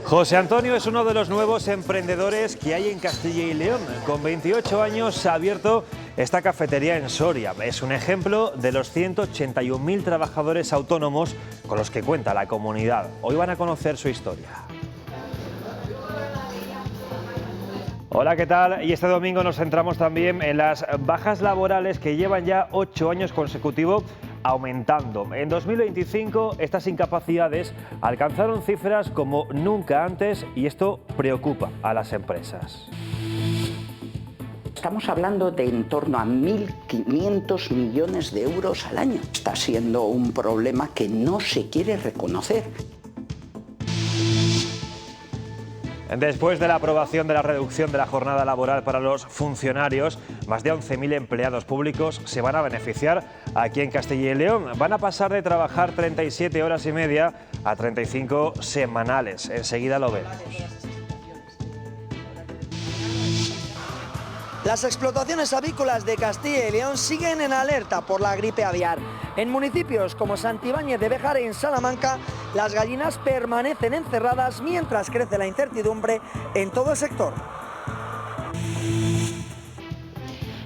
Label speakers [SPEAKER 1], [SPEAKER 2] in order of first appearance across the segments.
[SPEAKER 1] José Antonio es uno de los nuevos emprendedores que hay en Castilla y León. Con 28 años ha abierto esta cafetería en Soria. Es un ejemplo de los 181.000 trabajadores autónomos con los que cuenta la comunidad. Hoy van a conocer su historia. Hola, ¿qué tal? Y este domingo nos centramos también en las bajas laborales que llevan ya 8 años consecutivos aumentando. En 2025 estas incapacidades alcanzaron cifras como nunca antes y esto preocupa a las empresas.
[SPEAKER 2] Estamos hablando de en torno a 1.500 millones de euros al año. Está siendo un problema que no se quiere reconocer.
[SPEAKER 1] Después de la aprobación de la reducción de la jornada laboral para los funcionarios, más de 11.000 empleados públicos se van a beneficiar aquí en Castilla y León. Van a pasar de trabajar 37 horas y media a 35 semanales. Enseguida lo vemos.
[SPEAKER 3] Las explotaciones avícolas de Castilla y León siguen en alerta por la gripe aviar. En municipios como Santibáñez de Béjar, en Salamanca, las gallinas permanecen encerradas mientras crece la incertidumbre en todo el sector.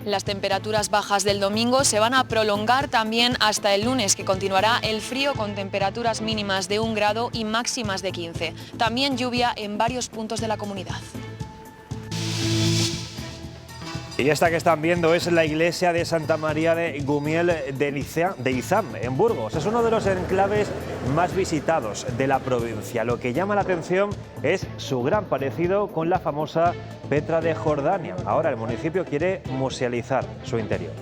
[SPEAKER 4] Las temperaturas bajas del domingo se van a prolongar también hasta el lunes, que continuará el frío con temperaturas mínimas de 1 grado y máximas de 15. También lluvia en varios puntos de la comunidad.
[SPEAKER 1] Y esta que están viendo es la iglesia de Santa María de Gumiel de Izam, en Burgos. Es uno de los enclaves más visitados de la provincia. Lo que llama la atención es su gran parecido con la famosa Petra de Jordania. Ahora el municipio quiere musealizar su interior.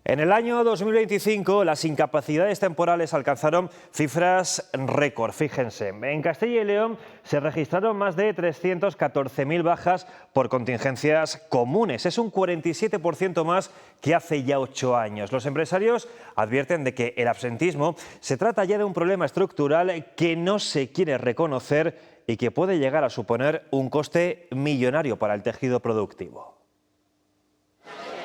[SPEAKER 1] En el año 2025 las incapacidades temporales alcanzaron cifras récord, fíjense. En Castilla y León se registraron más de 314.000 bajas por contingencias comunes. Es un 47% más que hace ya 8 años. Los empresarios advierten de que el absentismo se trata ya de un problema estructural que no se quiere reconocer y que puede llegar a suponer un coste millonario para el tejido productivo.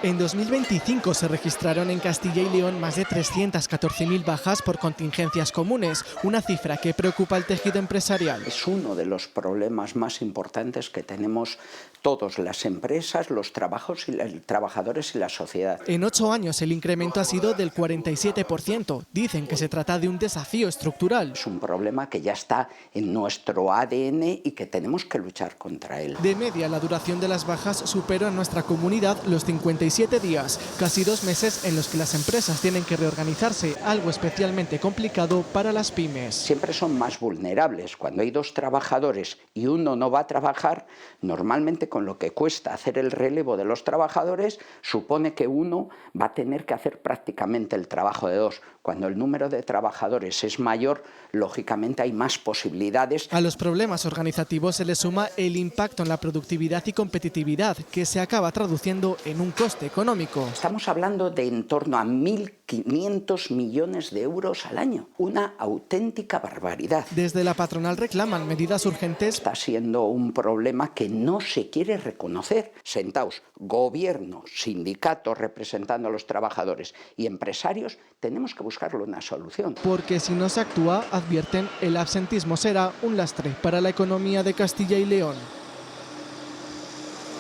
[SPEAKER 5] En 2025 se registraron en Castilla y León más de 314.000 bajas por contingencias comunes, una cifra que preocupa al tejido empresarial.
[SPEAKER 2] Es uno de los problemas más importantes que tenemos todas las empresas, los trabajadores y la sociedad.
[SPEAKER 5] En 8 años el incremento ha sido del 47%. Dicen que se trata de un desafío estructural.
[SPEAKER 2] Es un problema que ya está en nuestro ADN y que tenemos que luchar contra él.
[SPEAKER 5] De media, la duración de las bajas supera en nuestra comunidad los 57 días, casi 2 meses en los que las empresas tienen que reorganizarse, algo especialmente complicado para las pymes.
[SPEAKER 2] Siempre son más vulnerables. Cuando hay 2 trabajadores y uno no va a trabajar, normalmente con lo que cuesta hacer el relevo de los trabajadores, supone que uno va a tener que hacer prácticamente el trabajo de 2. Cuando el número de trabajadores es mayor, lógicamente hay más posibilidades.
[SPEAKER 5] A los problemas organizativos se le suma el impacto en la productividad y competitividad, que se acaba traduciendo en un coste económico.
[SPEAKER 2] Estamos hablando de en torno a 1.500 millones de euros al año. Una auténtica barbaridad.
[SPEAKER 5] Desde la patronal reclaman medidas urgentes.
[SPEAKER 2] Está siendo un problema que no se quiere reconocer. Sentaos, gobierno, sindicatos representando a los trabajadores y empresarios, tenemos que buscarle una solución.
[SPEAKER 5] Porque si no se actúa, advierten, el absentismo será un lastre para la economía de Castilla y León.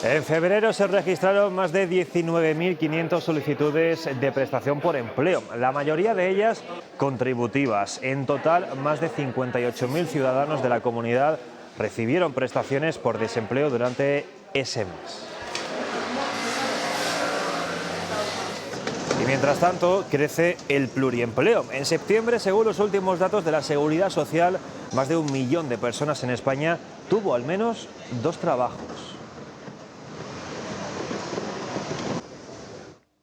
[SPEAKER 1] En febrero se registraron más de 19.500 solicitudes de prestación por empleo, la mayoría de ellas contributivas. En total, más de 58.000 ciudadanos de la comunidad recibieron prestaciones por desempleo durante ese mes. Y mientras tanto, crece el pluriempleo. En septiembre, según los últimos datos de la Seguridad Social, más de 1 millón de personas en España tuvo al menos 2 trabajos.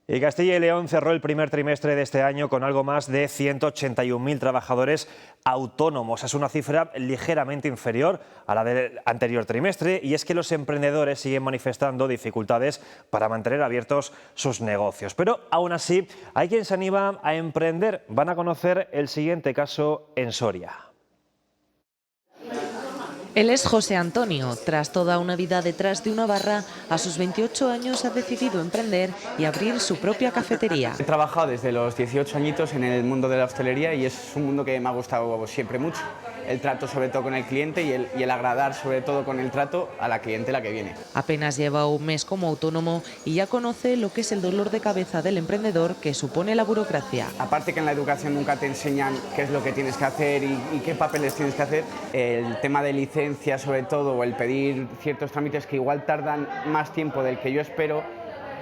[SPEAKER 1] Y Castilla y León cerró el primer trimestre de este año con algo más de 181.000 trabajadores autónomos. Es una cifra ligeramente inferior a la del anterior trimestre y es que los emprendedores siguen manifestando dificultades para mantener abiertos sus negocios. Pero aún así hay quien se anima a emprender. Van a conocer el siguiente caso en Soria.
[SPEAKER 6] Él es José Antonio. Tras toda una vida detrás de una barra, a sus 28 años ha decidido emprender y abrir su propia cafetería.
[SPEAKER 7] He trabajado desde los 18 añitos en el mundo de la hostelería y es un mundo que me ha gustado siempre mucho. El trato sobre todo con el cliente y el agradar sobre todo con el trato a la clientela que viene.
[SPEAKER 6] Apenas lleva un mes como autónomo y ya conoce lo que es el dolor de cabeza del emprendedor que supone la burocracia.
[SPEAKER 7] Aparte que en la educación nunca te enseñan qué es lo que tienes que hacer y qué papeles tienes que hacer, el tema de licencia sobre todo, o el pedir ciertos trámites que igual tardan más tiempo del que yo espero,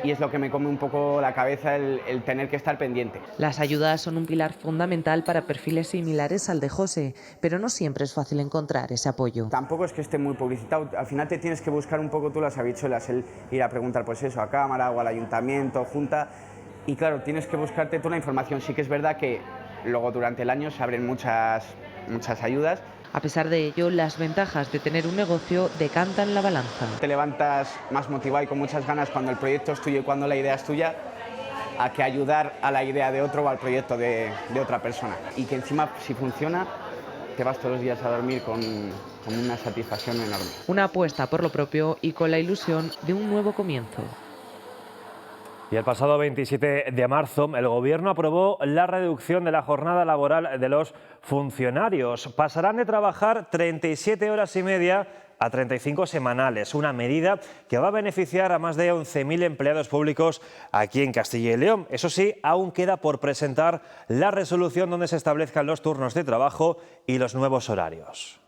[SPEAKER 7] y es lo que me come un poco la cabeza el tener que estar pendiente.
[SPEAKER 6] Las ayudas son un pilar fundamental para perfiles similares al de José, pero no siempre es fácil encontrar ese apoyo.
[SPEAKER 7] Tampoco es que esté muy publicitado, al final te tienes que buscar un poco tú las habichuelas, el ir a preguntar pues eso a Cámara o al Ayuntamiento, Junta, y claro, tienes que buscarte tú la información. Sí que es verdad que luego durante el año se abren muchas ayudas.
[SPEAKER 6] A pesar de ello, las ventajas de tener un negocio decantan la balanza.
[SPEAKER 7] Te levantas más motivado y con muchas ganas cuando el proyecto es tuyo y cuando la idea es tuya, a que ayudar a la idea de otro o al proyecto de otra persona. Y que encima, si funciona, te vas todos los días a dormir con una satisfacción enorme.
[SPEAKER 6] Una apuesta por lo propio y con la ilusión de un nuevo comienzo.
[SPEAKER 1] Y el pasado 27 de marzo el Gobierno aprobó la reducción de la jornada laboral de los funcionarios. Pasarán de trabajar 37 horas y media a 35 semanales, una medida que va a beneficiar a más de 11.000 empleados públicos aquí en Castilla y León. Eso sí, aún queda por presentar la resolución donde se establezcan los turnos de trabajo y los nuevos horarios.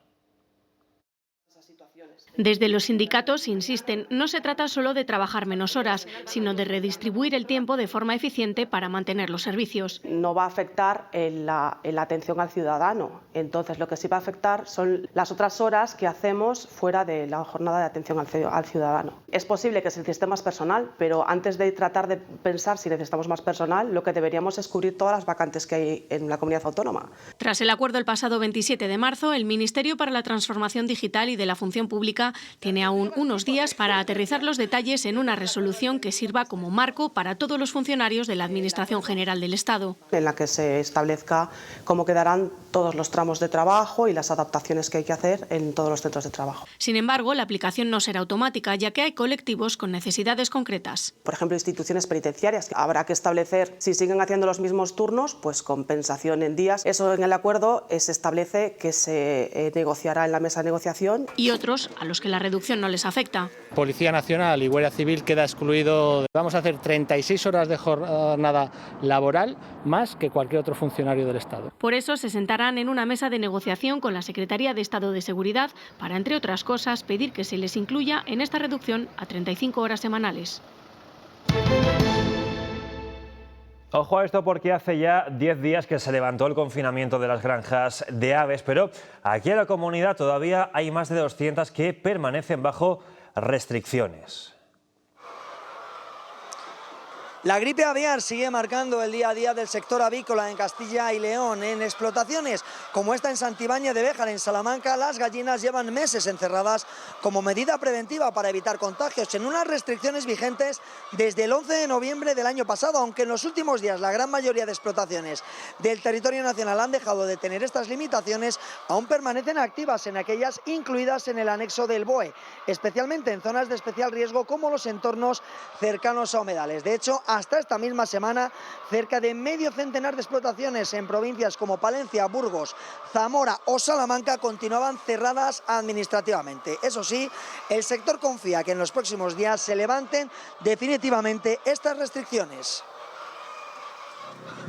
[SPEAKER 8] Desde los sindicatos insisten, no se trata solo de trabajar menos horas, sino de redistribuir el tiempo de forma eficiente para mantener los servicios.
[SPEAKER 9] No va a afectar en la atención al ciudadano, entonces lo que sí va a afectar son las otras horas que hacemos fuera de la jornada de atención al ciudadano. Es posible que se necesite más personal, pero antes de tratar de pensar si necesitamos más personal, lo que deberíamos es cubrir todas las vacantes que hay en la comunidad autónoma.
[SPEAKER 8] Tras el acuerdo el pasado 27 de marzo, el Ministerio para la Transformación Digital y de la Función Pública tiene aún unos días para aterrizar los detalles en una resolución que sirva como marco para todos los funcionarios de la Administración General del Estado.
[SPEAKER 9] En la que se establezca cómo quedarán todos los tramos de trabajo y las adaptaciones que hay que hacer en todos los centros de trabajo.
[SPEAKER 8] Sin embargo, la aplicación no será automática, ya que hay colectivos con necesidades concretas.
[SPEAKER 9] Por ejemplo, instituciones penitenciarias. Habrá que establecer, si siguen haciendo los mismos turnos, pues compensación en días. Eso en el acuerdo se establece que se negociará en la mesa de negociación.
[SPEAKER 8] Y otros a los que la reducción no les afecta.
[SPEAKER 10] Policía Nacional y Guardia Civil queda excluido. Vamos a hacer 36 horas de jornada laboral más que cualquier otro funcionario del Estado.
[SPEAKER 8] Por eso se sentarán en una mesa de negociación con la Secretaría de Estado de Seguridad para, entre otras cosas, pedir que se les incluya en esta reducción a 35 horas semanales.
[SPEAKER 1] Ojo a esto porque hace ya 10 días que se levantó el confinamiento de las granjas de aves, pero aquí en la comunidad todavía hay más de 200 que permanecen bajo restricciones.
[SPEAKER 3] La gripe aviar sigue marcando el día a día del sector avícola en Castilla y León. En explotaciones como esta en Santibáñez de Béjar, en Salamanca, las gallinas llevan meses encerradas como medida preventiva para evitar contagios, en unas restricciones vigentes desde el 11 de noviembre del año pasado, aunque en los últimos días la gran mayoría de explotaciones del territorio nacional han dejado de tener estas limitaciones, aún permanecen activas en aquellas incluidas en el anexo del BOE, especialmente en zonas de especial riesgo como los entornos cercanos a humedales. De hecho, hasta esta misma semana, cerca de medio centenar de explotaciones en provincias como Palencia, Burgos, Zamora o Salamanca continuaban cerradas administrativamente. Eso sí, el sector confía que en los próximos días se levanten definitivamente estas restricciones.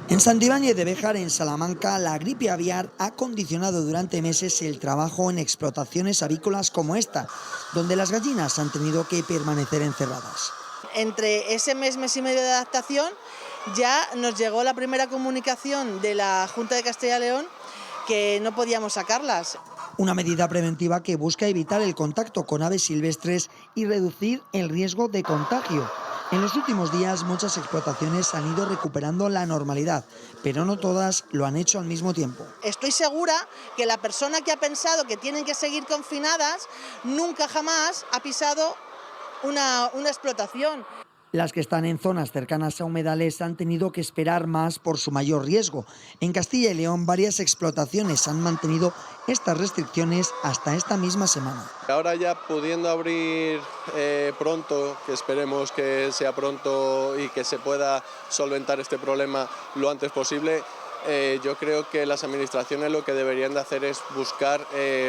[SPEAKER 3] En Santibáñez de Béjar, en Salamanca, la gripe aviar ha condicionado durante meses el trabajo en explotaciones avícolas como esta, donde las gallinas han tenido que permanecer encerradas.
[SPEAKER 11] Entre ese mes y medio de adaptación ya nos llegó la primera comunicación de la Junta de Castilla y León que no podíamos sacarlas.
[SPEAKER 3] Una medida preventiva que busca evitar el contacto con aves silvestres y reducir el riesgo de contagio. En los últimos días muchas explotaciones han ido recuperando la normalidad, pero no todas lo han hecho al mismo tiempo.
[SPEAKER 11] Estoy segura que la persona que ha pensado que tienen que seguir confinadas nunca jamás ha pisado una explotación.
[SPEAKER 3] Las que están en zonas cercanas a humedales han tenido que esperar más por su mayor riesgo. En Castilla y León, varias explotaciones han mantenido estas restricciones hasta esta misma semana.
[SPEAKER 12] Ahora ya pudiendo abrir pronto, que esperemos que sea pronto y que se pueda solventar este problema lo antes posible, yo creo que las administraciones lo que deberían de hacer es buscar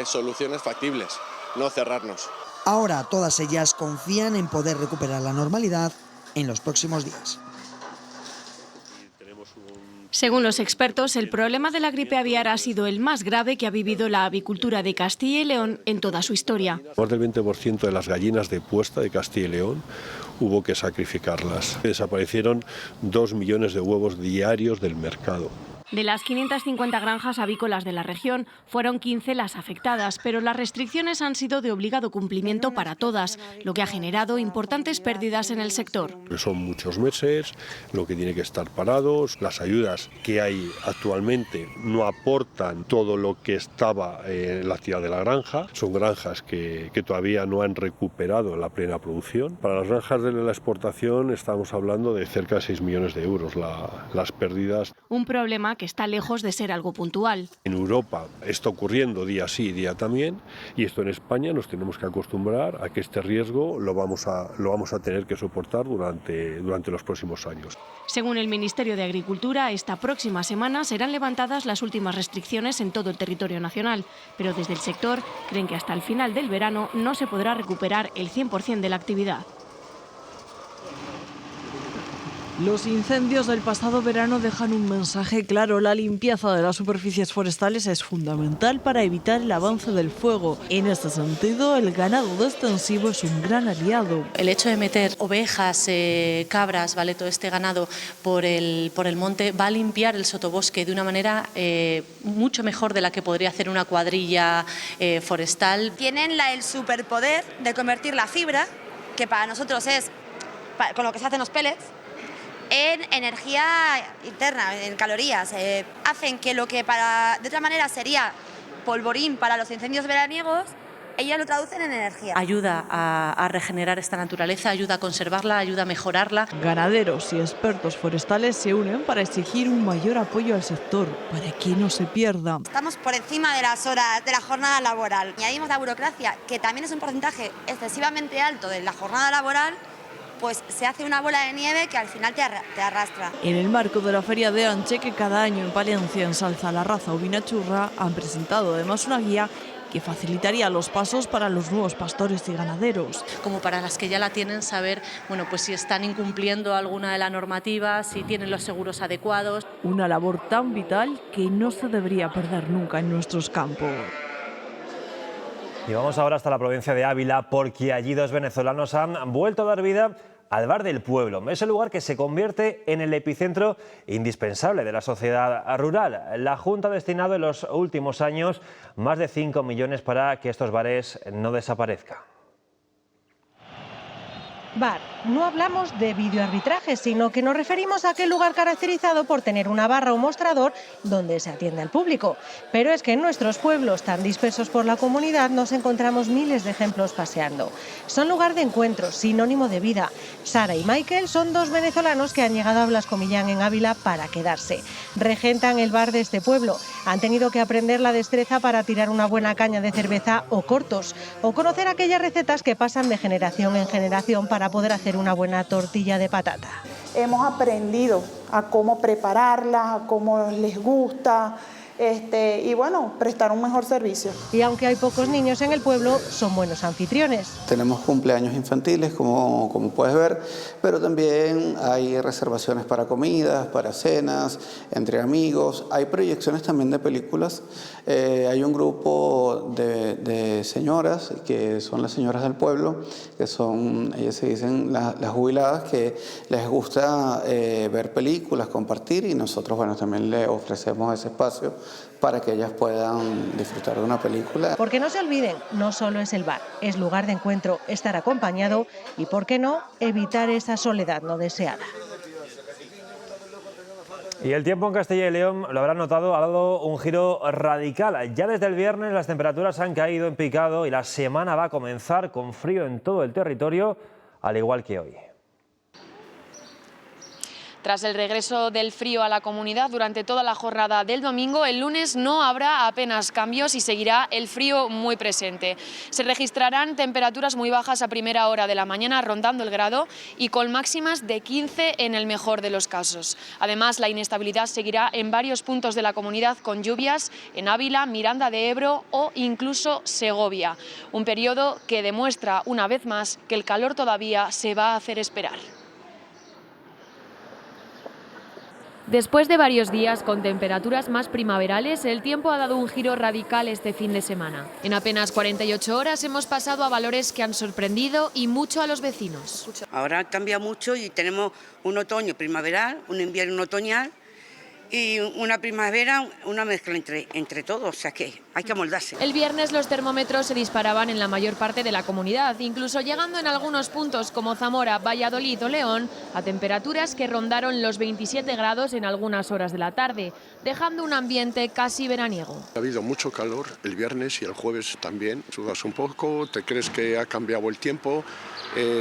[SPEAKER 12] soluciones factibles, no cerrarnos.
[SPEAKER 3] Ahora todas ellas confían en poder recuperar la normalidad en los próximos días.
[SPEAKER 8] Según los expertos, el problema de la gripe aviar ha sido el más grave que ha vivido la avicultura de Castilla y León en toda su historia.
[SPEAKER 13] Más del 20% de las gallinas de puesta de Castilla y León hubo que sacrificarlas. Desaparecieron 2 millones de huevos diarios del mercado.
[SPEAKER 8] De las 550 granjas avícolas de la región, fueron 15 las afectadas, pero las restricciones han sido de obligado cumplimiento para todas, lo que ha generado importantes pérdidas en el sector.
[SPEAKER 13] Son muchos meses, lo que tiene que estar parados, las ayudas que hay actualmente no aportan todo lo que estaba en la actividad de la granja, son granjas que todavía no han recuperado la plena producción. Para las granjas de la exportación estamos hablando de cerca de 6 millones de euros las pérdidas.
[SPEAKER 8] Un problema que está lejos de ser algo puntual.
[SPEAKER 13] En Europa está ocurriendo día sí, día también, y esto en España nos tenemos que acostumbrar a que este riesgo lo vamos a tener que soportar durante los próximos años.
[SPEAKER 8] Según el Ministerio de Agricultura, esta próxima semana serán levantadas las últimas restricciones en todo el territorio nacional, pero desde el sector creen que hasta el final del verano no se podrá recuperar el 100% de la actividad.
[SPEAKER 14] Los incendios del pasado verano dejan un mensaje claro. La limpieza de las superficies forestales es fundamental para evitar el avance del fuego. En este sentido, el ganado extensivo es un gran aliado.
[SPEAKER 15] El hecho de meter ovejas, cabras, ¿vale? Todo este ganado por el monte va a limpiar el sotobosque de una manera mucho mejor de la que podría hacer una cuadrilla forestal.
[SPEAKER 16] Tienen el superpoder de convertir la fibra, que para nosotros es con lo que se hacen los pellets, en energía interna, en calorías. Hacen que lo que de otra manera sería polvorín para los incendios veraniegos, ellas lo traducen en energía.
[SPEAKER 15] Ayuda a regenerar esta naturaleza, ayuda a conservarla, ayuda a mejorarla.
[SPEAKER 14] Ganaderos y expertos forestales se unen para exigir un mayor apoyo al sector, para que no se pierda.
[SPEAKER 16] Estamos por encima de las horas de la jornada laboral. Añadimos la burocracia, que también es un porcentaje excesivamente alto de la jornada laboral, pues se hace una bola de nieve que al final te arrastra.
[SPEAKER 14] En el marco de la Feria de Anche, que cada año en Palencia ensalza la raza ovina churra, han presentado además una guía que facilitaría los pasos para los nuevos pastores y ganaderos.
[SPEAKER 15] Como para las que ya la tienen, saber pues si están incumpliendo alguna de la normativa, si tienen los seguros adecuados.
[SPEAKER 14] Una labor tan vital que no se debería perder nunca en nuestros campos.
[SPEAKER 1] Y vamos ahora hasta la provincia de Ávila, porque allí 2 venezolanos han vuelto a dar vida al Bar del Pueblo. Es el lugar que se convierte en el epicentro indispensable de la sociedad rural. La Junta ha destinado en los últimos años más de 5 millones para que estos bares no desaparezcan.
[SPEAKER 17] Bar. No hablamos de videoarbitraje, sino que nos referimos a aquel lugar caracterizado por tener una barra o mostrador donde se atiende al público. Pero es que en nuestros pueblos tan dispersos por la comunidad nos encontramos miles de ejemplos paseando. Son lugar de encuentro, sinónimo de vida. Sara y Michael son 2 venezolanos que han llegado a Blascomillán en Ávila para quedarse. Regentan el bar de este pueblo. Han tenido que aprender la destreza para tirar una buena caña de cerveza o cortos, o conocer aquellas recetas que pasan de generación en generación para poder hacer una buena tortilla de patata.
[SPEAKER 18] Hemos aprendido a cómo prepararla, a cómo les gusta, y bueno, prestar un mejor servicio.
[SPEAKER 17] Y aunque hay pocos niños en el pueblo, son buenos anfitriones.
[SPEAKER 19] Tenemos cumpleaños infantiles, como puedes ver, pero también hay reservaciones para comidas, para cenas, entre amigos. Hay proyecciones también de películas. Hay un grupo de señoras, que son las señoras del pueblo, que son, ellas se dicen las jubiladas, que les gusta ver películas, compartir, y nosotros, bueno, también le ofrecemos ese espacio para que ellas puedan disfrutar de una película.
[SPEAKER 17] Porque no se olviden, no solo es el bar, es lugar de encuentro, estar acompañado y, ¿por qué no?, evitar esa soledad no deseada.
[SPEAKER 1] Y el tiempo en Castilla y León, lo habrán notado, ha dado un giro radical. Ya desde el viernes las temperaturas han caído en picado y la semana va a comenzar con frío en todo el territorio, al igual que hoy.
[SPEAKER 4] Tras el regreso del frío a la comunidad durante toda la jornada del domingo, el lunes no habrá apenas cambios y seguirá el frío muy presente. Se registrarán temperaturas muy bajas a primera hora de la mañana, rondando el grado, y con máximas de 15 en el mejor de los casos. Además, la inestabilidad seguirá en varios puntos de la comunidad, con lluvias en Ávila, Miranda de Ebro o incluso Segovia. Un periodo que demuestra una vez más que el calor todavía se va a hacer esperar. Después de varios días con temperaturas más primaverales, el tiempo ha dado un giro radical este fin de semana. En apenas 48 horas hemos pasado a valores que han sorprendido y mucho a los vecinos.
[SPEAKER 20] Ahora cambia mucho y tenemos un otoño primaveral, un invierno otoñal y una primavera, una mezcla entre todos, o sea que hay que amoldarse.
[SPEAKER 4] El viernes los termómetros se disparaban en la mayor parte de la comunidad, incluso llegando en algunos puntos como Zamora, Valladolid o León a temperaturas que rondaron los 27 grados en algunas horas de la tarde, dejando un ambiente casi veraniego.
[SPEAKER 21] Ha habido mucho calor el viernes y el jueves también. Sudas un poco, te crees que ha cambiado el tiempo,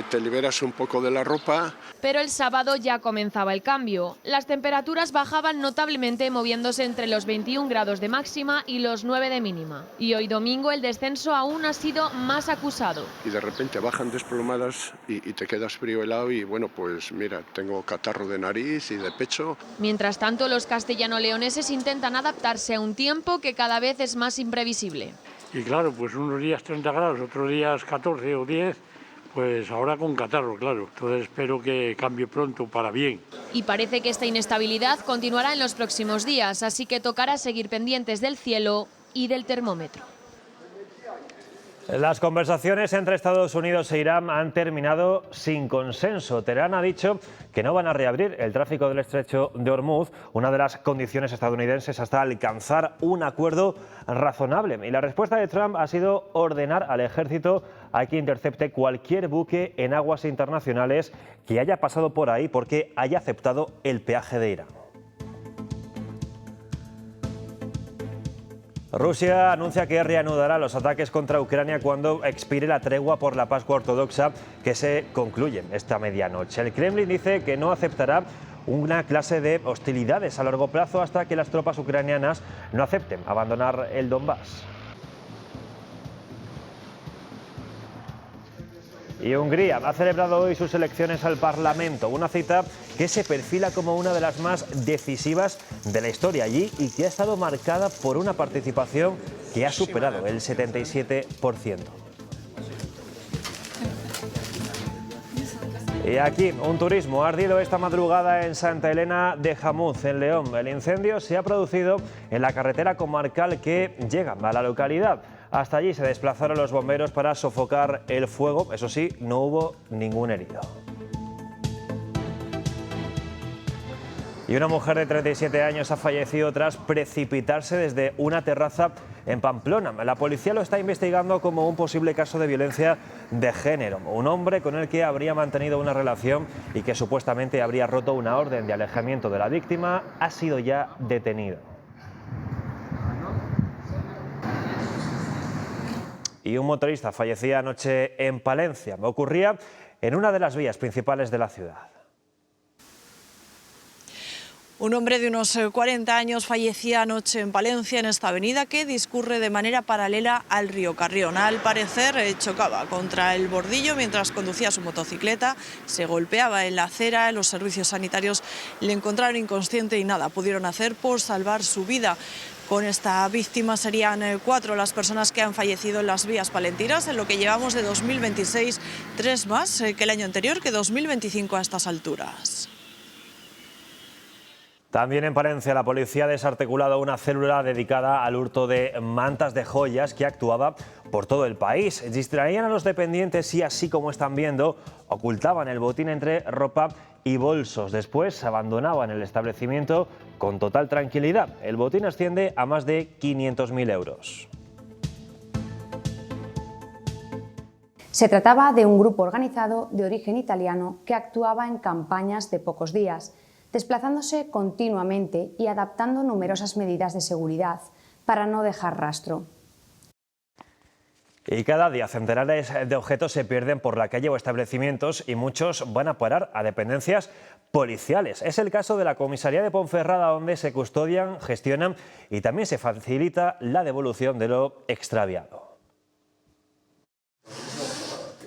[SPEAKER 21] te liberas un poco de la ropa.
[SPEAKER 4] Pero el sábado ya comenzaba el cambio. Las temperaturas bajaban notablemente, moviéndose entre los 21 grados de máxima y los 9 de mínima. Y hoy domingo el descenso aún ha sido más acusado.
[SPEAKER 21] Y de repente bajan desplomadas y te quedas frío helado y bueno, pues mira, tengo catarro de nariz y de pecho.
[SPEAKER 4] Mientras tanto, los castellano-leoneses intentan adaptarse a un tiempo que cada vez es más imprevisible.
[SPEAKER 22] Y claro, pues unos días 30 grados, otros días 14 o 10... Pues ahora con catarro, claro. Entonces espero que cambie pronto para bien.
[SPEAKER 4] Y parece que esta inestabilidad continuará en los próximos días, así que tocará seguir pendientes del cielo y del termómetro.
[SPEAKER 1] Las conversaciones entre Estados Unidos e Irán han terminado sin consenso. Teherán ha dicho que no van a reabrir el tráfico del estrecho de Hormuz, una de las condiciones estadounidenses hasta alcanzar un acuerdo razonable. Y la respuesta de Trump ha sido ordenar al ejército a que intercepte cualquier buque en aguas internacionales que haya pasado por ahí porque haya aceptado el peaje de Irán. Rusia anuncia que reanudará los ataques contra Ucrania cuando expire la tregua por la Pascua Ortodoxa que se concluye esta medianoche. El Kremlin dice que no aceptará una clase de hostilidades a largo plazo hasta que las tropas ucranianas no acepten abandonar el Donbass. Y Hungría ha celebrado hoy sus elecciones al Parlamento, una cita que se perfila como una de las más decisivas de la historia allí y que ha estado marcada por una participación que ha superado el 77%. Y aquí, un turismo ardido esta madrugada en Santa Elena de Jamuz, en León. El incendio se ha producido en la carretera comarcal que llega a la localidad. Hasta allí se desplazaron los bomberos para sofocar el fuego. Eso sí, no hubo ningún herido. Y una mujer de 37 años ha fallecido tras precipitarse desde una terraza en Pamplona. La policía lo está investigando como un posible caso de violencia de género. Un hombre con el que habría mantenido una relación y que supuestamente habría roto una orden de alejamiento de la víctima ha sido ya detenido. Y un motorista fallecía anoche en Palencia. Ocurría en una de las vías principales de la ciudad.
[SPEAKER 14] Un hombre de unos 40 años fallecía anoche en Palencia, en esta avenida que discurre de manera paralela al río Carrión. Al parecer chocaba contra el bordillo mientras conducía su motocicleta, se golpeaba en la acera, los servicios sanitarios le encontraron inconsciente y nada pudieron hacer por salvar su vida. Con esta víctima serían 4 las personas que han fallecido en las vías palentinas. En lo que llevamos de 2026, 3 más que el año anterior, que 2025 a estas alturas.
[SPEAKER 1] También en Palencia la policía ha desarticulado una célula dedicada al hurto de mantas de joyas que actuaba por todo el país. Distraían a los dependientes y, así como están viendo, ocultaban el botín entre ropa y bolsos. Después abandonaban el establecimiento con total tranquilidad. El botín asciende a más de 500.000 euros.
[SPEAKER 23] Se trataba de un grupo organizado de origen italiano que actuaba en campañas de pocos días, desplazándose continuamente y adaptando numerosas medidas de seguridad para no dejar rastro.
[SPEAKER 1] Y cada día centenares de objetos se pierden por la calle o establecimientos y muchos van a parar a dependencias policiales. Es el caso de la comisaría de Ponferrada, donde se custodian, gestionan y también se facilita la devolución de lo extraviado.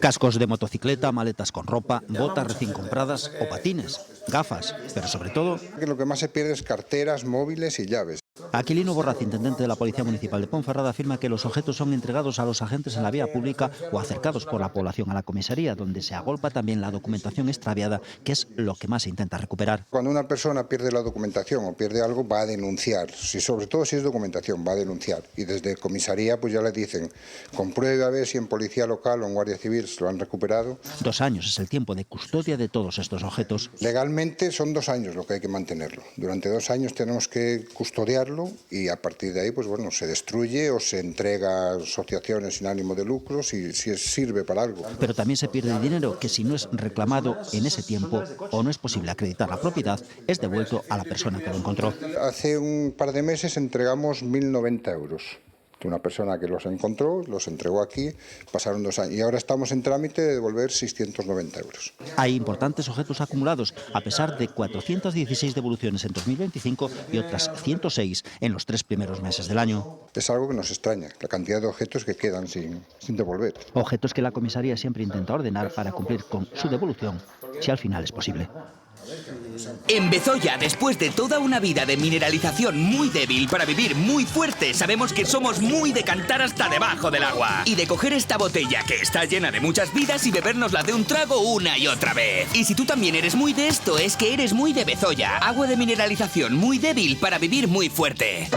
[SPEAKER 2] Cascos de motocicleta, maletas con ropa, botas recién compradas o patines, gafas, pero sobre todo...
[SPEAKER 5] Lo que más se pierde es carteras, móviles y llaves.
[SPEAKER 2] Aquilino Borraz, intendente de la Policía Municipal de Ponferrada, afirma que los objetos son entregados a los agentes en la vía pública o acercados por la población a la comisaría, donde se agolpa también la documentación extraviada, que es lo que más se intenta recuperar.
[SPEAKER 5] Cuando una persona pierde la documentación o pierde algo, va a denunciar. Sobre todo si es documentación, va a denunciar. Y desde comisaría pues ya le dicen, compruebe a ver si en policía local o en Guardia Civil se lo han recuperado.
[SPEAKER 2] 2 años es el tiempo de custodia de todos estos objetos.
[SPEAKER 5] Legalmente son 2 años lo que hay que mantenerlo. Durante 2 años tenemos que custodiarlo y a partir de ahí pues bueno, se destruye o se entrega a asociaciones sin ánimo de lucro si sirve para algo.
[SPEAKER 2] Pero también se pierde dinero que, si no es reclamado en ese tiempo o no es posible acreditar la propiedad, es devuelto a la persona que lo encontró.
[SPEAKER 5] Hace un par de meses entregamos 1.090 euros. Una persona que los encontró, los entregó aquí, pasaron 2 años y ahora estamos en trámite de devolver 690 euros.
[SPEAKER 2] Hay importantes objetos acumulados, a pesar de 416 devoluciones en 2025 y otras 106 en los 3 primeros meses del año.
[SPEAKER 5] Es algo que nos extraña, la cantidad de objetos que quedan sin devolver.
[SPEAKER 2] Objetos que la comisaría siempre intenta ordenar para cumplir con su devolución, si al final es posible.
[SPEAKER 7] En Bezoya, después de toda una vida de mineralización muy débil para vivir muy fuerte, sabemos que somos muy de cantar hasta debajo del agua y de coger esta botella que está llena de muchas vidas y bebérnosla de un trago una y otra vez. Y si tú también eres muy de esto, es que eres muy de Bezoya, agua de mineralización muy débil para vivir muy fuerte.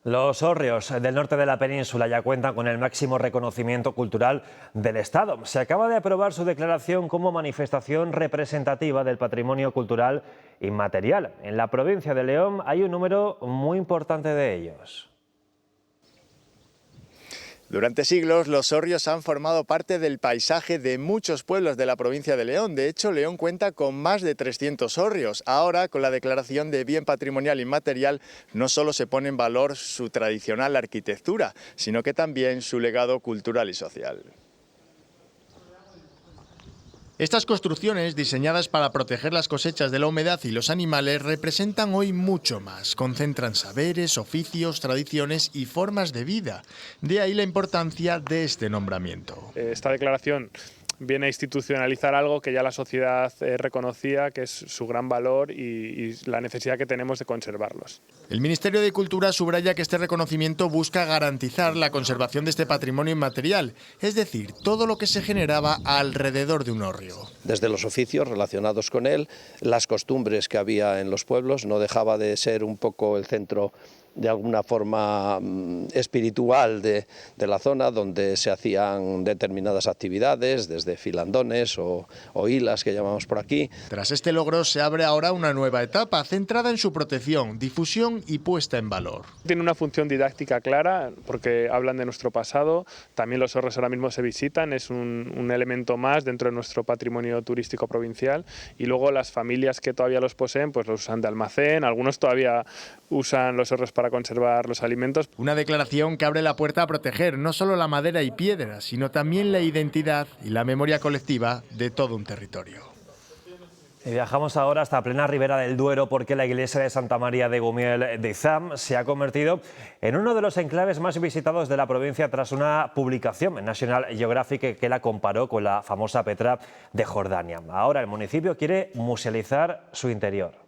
[SPEAKER 1] Los hórreos del norte de la península ya cuentan con el máximo reconocimiento cultural del Estado. Se acaba de aprobar su declaración como manifestación representativa del patrimonio cultural inmaterial. En la provincia de León hay un número muy importante de ellos.
[SPEAKER 24] Durante siglos, los hórreos han formado parte del paisaje de muchos pueblos de la provincia de León. De hecho, León cuenta con más de 300 hórreos. Ahora, con la declaración de bien patrimonial inmaterial, no solo se pone en valor su tradicional arquitectura, sino que también su legado cultural y social. Estas construcciones, diseñadas para proteger las cosechas de la humedad y los animales, representan hoy mucho más. Concentran saberes, oficios, tradiciones y formas de vida. De ahí la importancia de este nombramiento.
[SPEAKER 25] Esta declaración viene a institucionalizar algo que ya la sociedad reconocía, que es su gran valor y la necesidad que tenemos de conservarlos.
[SPEAKER 24] El Ministerio de Cultura subraya que este reconocimiento busca garantizar la conservación de este patrimonio inmaterial, es decir, todo lo que se generaba alrededor de un hórreo.
[SPEAKER 26] Desde los oficios relacionados con él, las costumbres que había en los pueblos, no dejaba de ser un poco el centro de alguna forma espiritual de la zona, donde se hacían determinadas actividades, desde filandones o hilas que llamamos por aquí.
[SPEAKER 24] Tras este logro se abre ahora una nueva etapa centrada en su protección, difusión y puesta en valor.
[SPEAKER 25] Tiene una función didáctica clara porque hablan de nuestro pasado, también los hórreos ahora mismo se visitan, es un elemento más dentro de nuestro patrimonio turístico provincial, y luego las familias que todavía los poseen pues los usan de almacén, algunos todavía usan los hórreos para conservar los alimentos.
[SPEAKER 24] Una declaración que abre la puerta a proteger no solo la madera y piedra, sino también la identidad y la memoria colectiva de todo un territorio.
[SPEAKER 1] Y viajamos ahora hasta plena Ribera del Duero, porque la iglesia de Santa María de Gumiel de Izam se ha convertido en uno de los enclaves más visitados de la provincia tras una publicación en National Geographic que la comparó con la famosa Petra de Jordania. Ahora el municipio quiere musealizar su interior.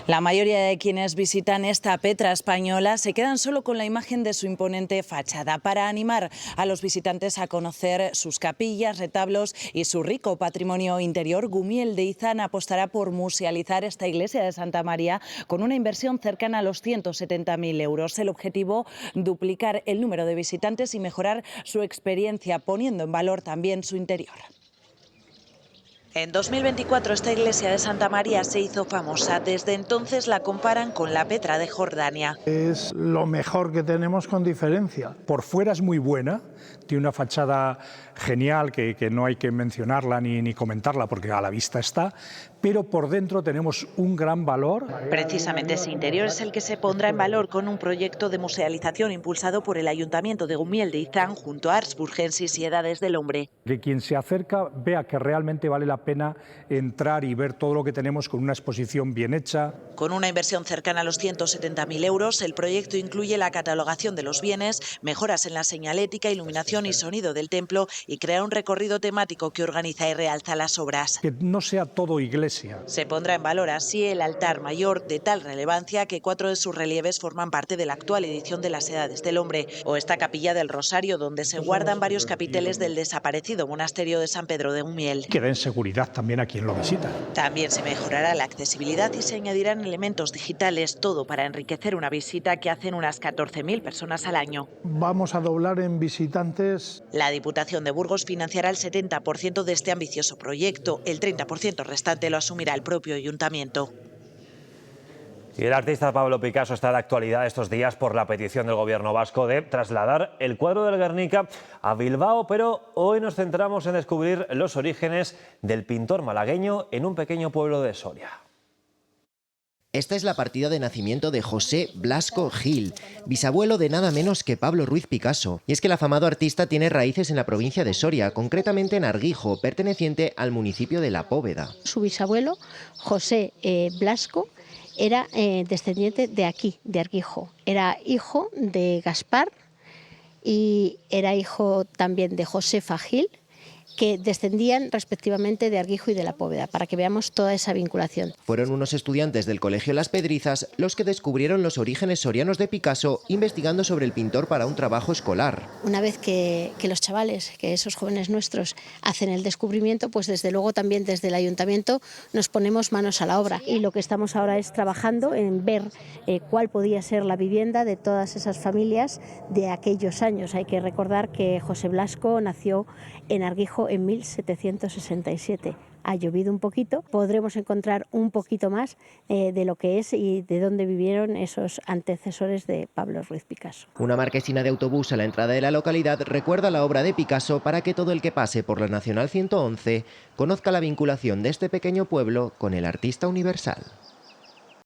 [SPEAKER 27] La mayoría de quienes visitan esta Petra española se quedan solo con la imagen de su imponente fachada. Para animar a los visitantes a conocer sus capillas, retablos y su rico patrimonio interior, Gumiel de Izam apostará por musealizar esta iglesia de Santa María con una inversión cercana a los 170.000 euros. El objetivo, duplicar el número de visitantes y mejorar su experiencia, poniendo en valor también su interior. En 2024 esta iglesia de Santa María se hizo famosa. Desde entonces la comparan con la Petra de Jordania.
[SPEAKER 3] Es lo mejor que tenemos con diferencia. Por fuera es muy buena, tiene una fachada genial que no hay que mencionarla ni comentarla porque a la vista está, pero por dentro tenemos un gran valor.
[SPEAKER 27] Precisamente ese interior es el que se pondrá en valor con un proyecto de musealización impulsado por el Ayuntamiento de Gumiel de Izán junto a Ars Burgensis y Edades del Hombre.
[SPEAKER 3] Que quien se acerca vea que realmente vale la pena entrar y ver todo lo que tenemos con una exposición bien hecha.
[SPEAKER 27] Con una inversión cercana a los 170.000 euros, el proyecto incluye la catalogación de los bienes, mejoras en la señalética, iluminación y sonido del templo y crea un recorrido temático que organiza y realza las obras.
[SPEAKER 3] Que no sea todo iglesia.
[SPEAKER 27] Se pondrá en valor así el altar mayor de tal relevancia que 4 de sus relieves forman parte de la actual edición de las Edades del Hombre, o esta capilla del Rosario donde se guardan varios capiteles del desaparecido monasterio de San Pedro de Gumiel.
[SPEAKER 3] Que den seguridad también a quien lo visita.
[SPEAKER 27] También se mejorará la accesibilidad y se añadirán elementos digitales, todo para enriquecer una visita que hacen unas 14.000 personas al año.
[SPEAKER 3] Vamos a doblar en visitantes.
[SPEAKER 27] La Diputación de Burgos financiará el 70% de este ambicioso proyecto. El 30% restante lo asumirá el propio ayuntamiento.
[SPEAKER 1] Y el artista Pablo Picasso está de actualidad estos días por la petición del gobierno vasco de trasladar el cuadro del Guernica a Bilbao, pero hoy nos centramos en descubrir los orígenes del pintor malagueño en un pequeño pueblo de Soria.
[SPEAKER 6] Esta es la partida de nacimiento de José Blasco Gil, bisabuelo de nada menos que Pablo Ruiz Picasso. Y es que el afamado artista tiene raíces en la provincia de Soria, concretamente en Arguijo, perteneciente al municipio de La Póveda.
[SPEAKER 9] Su bisabuelo, José Blasco, era descendiente de aquí, de Arguijo. Era hijo de Gaspar y era hijo también de Josefa Gil, que descendían respectivamente de Arguijo y de La Póveda, para que veamos toda esa vinculación.
[SPEAKER 6] Fueron unos estudiantes del Colegio Las Pedrizas los que descubrieron los orígenes sorianos de Picasso investigando sobre el pintor para un trabajo escolar.
[SPEAKER 9] Una vez que los chavales, que esos jóvenes nuestros hacen el descubrimiento, pues desde luego también desde el ayuntamiento nos ponemos manos a la obra. Y lo que estamos ahora es trabajando en ver cuál podía ser la vivienda de todas esas familias de aquellos años. Hay que recordar que José Blasco nació en Arguijo en 1767. Ha llovido un poquito, podremos encontrar un poquito más de lo que es y de dónde vivieron esos antecesores de Pablo Ruiz Picasso.
[SPEAKER 6] Una marquesina de autobús a la entrada de la localidad recuerda la obra de Picasso para que todo el que pase por la Nacional 111 conozca la vinculación de este pequeño pueblo con el artista universal.